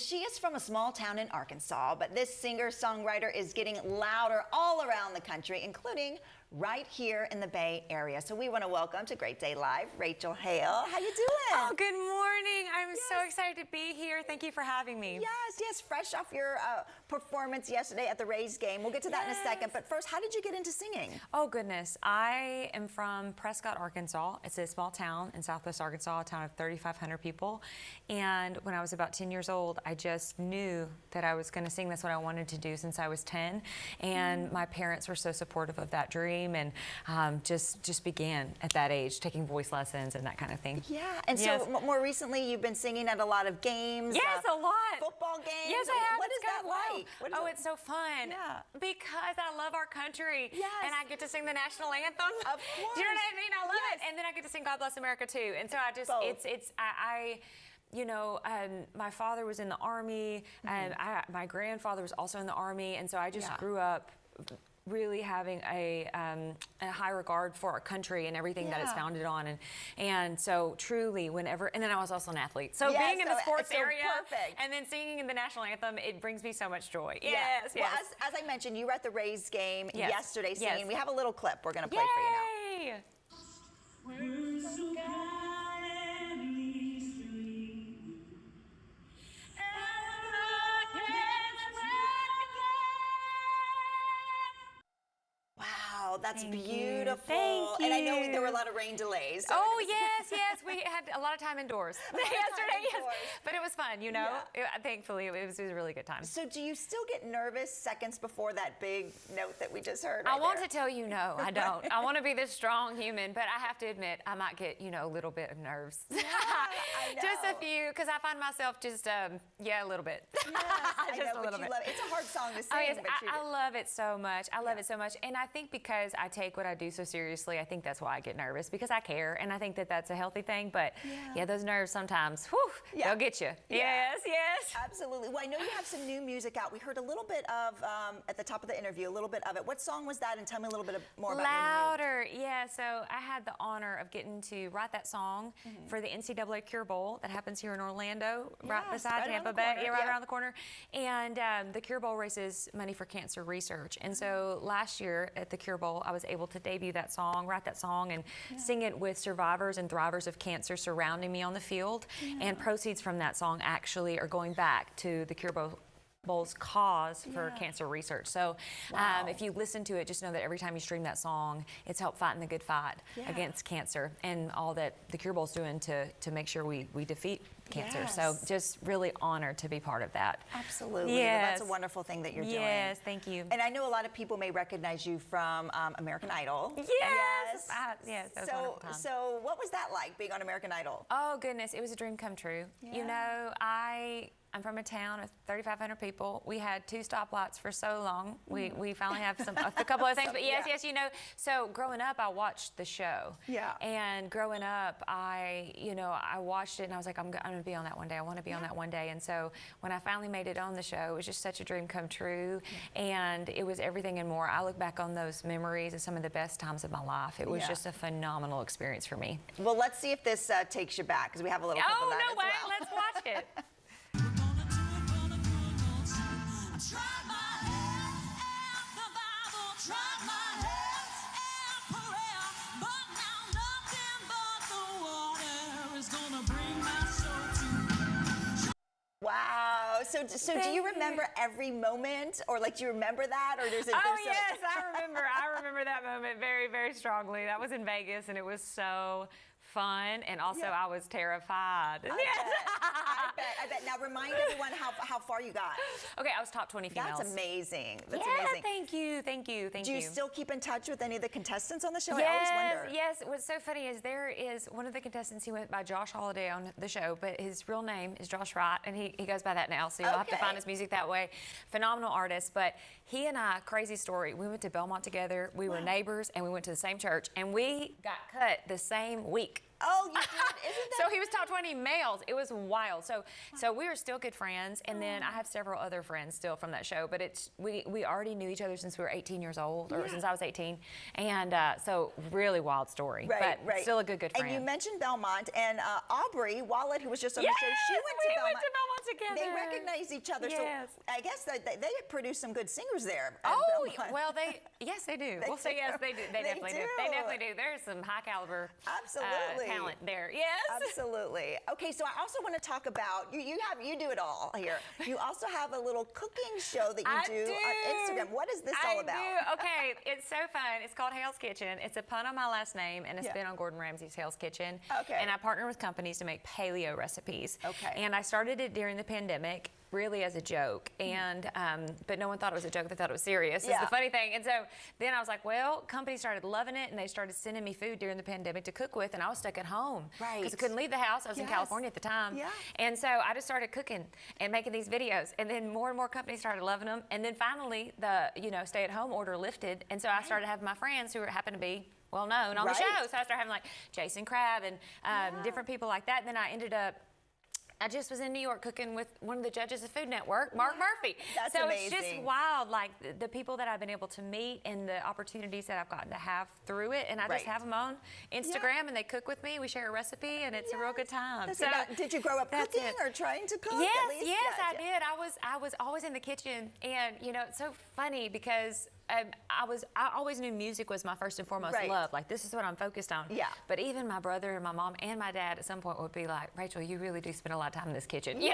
she is from a small town in Arkansas, but this singer-songwriter is getting louder all around the country, including right here in the Bay Area. So we want to welcome to Great Day Live, Rachel Hale. How you doing? Oh, good morning. I'm so excited to be here. Thank you for having me. Yes, fresh off your performance yesterday at the Rays game. We'll get to that in a second, but first, how did you get into singing? Oh, goodness. I am from Prescott, Arkansas. It's a small town in southwest Arkansas, a town of 3,500 people. And when I was about 10 years old, I just knew that I was going to sing. That's what I wanted to do since I was 10. And my parents were so supportive of that dream, and just began at that age taking voice lessons and that kind of thing. Yeah, and so more recently you've been singing at a lot of games. Yes, a lot. Football games. Yes, I have. What is that like? It's so fun. Yeah. Because I love our country. Yes. And I get to sing the national anthem. Of course. Do you know what I mean? I love it. And then I get to sing God Bless America too. And so I just, my father was in the Army, and my grandfather was also in the Army, and so I just grew up really having a high regard for our country and everything that it's founded on, and so truly whenever, and then I was also an athlete, so being in the sports area and then singing in the national anthem, it brings me so much joy. Yes. Well, as I mentioned, you were at the Rays game yesterday singing. Yes. We have a little clip we're going to play for you now. Yay! Wow, that's beautiful. Thank you. And I know there were a lot of rain delays. So yes. We had a lot of time indoors yesterday, but it was fun, you know. Thankfully, it was a really good time. So do you still get nervous seconds before that big note that we just heard? I want to tell you, no, I don't. I want to be this strong human, but I have to admit, I might get, a little bit of nerves. Yeah, I know. Just a few, because I find myself just, a little bit. Yes, I know, but you love it. It's a hard song to sing. Oh, yes, I love it so much. I love it so much. And I think because I take what I do so seriously, I think that's why I get nervous, because I care, and I think that that's a healthy thing. But those nerves sometimes, they'll get you. Yes. Absolutely. Well, I know you have some new music out. We heard a little bit of, at the top of the interview, a little bit of it. What song was that? And tell me a little bit more about Louder. Yeah, so I had the honor of getting to write that song for the NCAA Cure Bowl that happens here in Orlando, right beside Tampa Bay, right around the corner. And the Cure Bowl raises money for cancer research. And so last year at the Cure Bowl, I was able to debut that song, write that song, and sing it with survivors and thrivers of cancer surrounding me on the field. And proceeds from that song actually are going back to the Cure Bowl's cause for cancer research. So if you listen to it, just know that every time you stream that song, it's helped fighting the good fight against cancer and all that the Cure Bowl's doing to make sure we defeat cancer. So just really honored to be part of that. Absolutely. Well, that's a wonderful thing that you're doing. Yes, thank you. And I know a lot of people may recognize you from American Idol. Yes. That was a wonderful time. So what was that like, being on American Idol? Oh, goodness. It was a dream come true. I'm from a town of 3,500 people. We had 2 stoplights for so long. We finally have a couple of things, but yes. So growing up, I watched the show. Yeah. And growing up, I watched it and I was like, I'm going to be on that one day. I want to be on that one day. And so when I finally made it on the show, it was just such a dream come true. And it was everything and more. I look back on those memories as some of the best times of my life. It was just a phenomenal experience for me. Well, let's see if this takes you back, because we have a little clip of that no way. Let's watch it. Tried my hand and the Bible, tried my hands and prayer, but now nothing but the water is gonna bring my soul to. Wow. So do you remember every moment, or do you remember that, or there's a? Yes, I remember that moment very, very strongly. That was in Vegas, and it was so fun, and also I was terrified. I bet. Now remind everyone how far you got. Okay, I was top 20 females. That's amazing. That's amazing. Thank you. Do you still keep in touch with any of the contestants on the show? I always wonder. Yes. What's so funny is there is one of the contestants, he went by Josh Holiday on the show, but his real name is Josh Wright, and he goes by that now, so you'll have to find his music that way. Phenomenal artist, but he and I, crazy story, we went to Belmont together, we were neighbors, and we went to the same church, and we got cut the same week. Oh, you did? Isn't that So he was top 20 males. It was wild. So we were still good friends, and then I have several other friends still from that show. But we already knew each other since we were 18 years old, or since I was 18, and so really wild story. Right. Still a good friend. And you mentioned Belmont, and Aubrey Wallet, who was just on the show, she went to Belmont. together. They recognize each other. Yes. So I guess that they produce some good singers there. at Oh, Belmont. well, yes, they do. We'll say yes, they do. They definitely do. They definitely do. There's some high caliber Absolutely. talent there. Yes. Absolutely. Okay, so I also want to talk about you do it all here. You also have a little cooking show that you do on Instagram. What is this all about? Okay, it's so fun. It's called Hale's Kitchen. It's a pun on my last name and a spin on Gordon Ramsay's Hale's Kitchen. Okay. And I partner with companies to make paleo recipes. Okay. And I started it during the pandemic, really as a joke, and but no one thought it was a joke. They thought it was serious. Is the funny thing. And so then I was like, well, companies started loving it, and they started sending me food during the pandemic to cook with, and I was stuck at home because I couldn't leave the house. I was in California at the time. Yeah. And so I just started cooking and making these videos, and then more and more companies started loving them, and then finally the stay-at-home order lifted, and so I started having my friends who happened to be well known on the show. So I started having like Jason Crabb and different people like that. And then I ended up. I just was in New York cooking with one of the judges of Food Network, Mark Murphy. That's so amazing. It's just wild, like the people that I've been able to meet and the opportunities that I've gotten to have through it. And I just have them on Instagram and they cook with me. We share a recipe and it's a real good time. So did you grow up cooking or trying to cook? Yes, at least? yes, I did. I was always in the kitchen, and it's so funny because I always knew music was my first and foremost love. Like, this is what I'm focused on. Yeah. But even my brother and my mom and my dad at some point would be like, Rachel, you really do spend a lot of time in this kitchen. So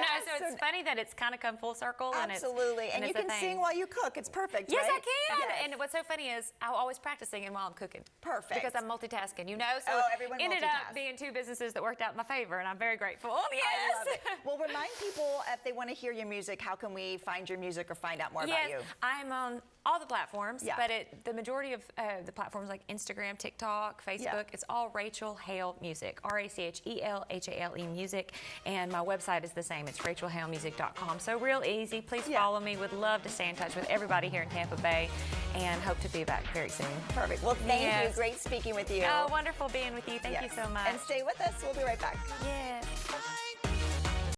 it's funny that it's kind of come full circle. Absolutely. And you can sing while you cook. It's perfect, Yes, right? I can. Yes. And what's so funny is I'm always practicing and while I'm cooking. Perfect. Because I'm multitasking, So everyone ended multitasks. up being two businesses that worked out in my favor, and I'm very grateful. Yes. I love it. Well, remind people, if they want to hear your music, how can we find your music or find out more about you? I'm on all the platforms, but the majority of the platforms like Instagram, TikTok, Facebook, it's all Rachel Hale Music, RACHELHALE Music, and my website is the same. It's rachelhalemusic.com. So real easy. Please follow me. Would love to stay in touch with everybody here in Tampa Bay, and hope to be back very soon. Perfect. Well, thank you. Great speaking with you. Oh, wonderful being with you. Thank you so much. And stay with us. We'll be right back. Yes.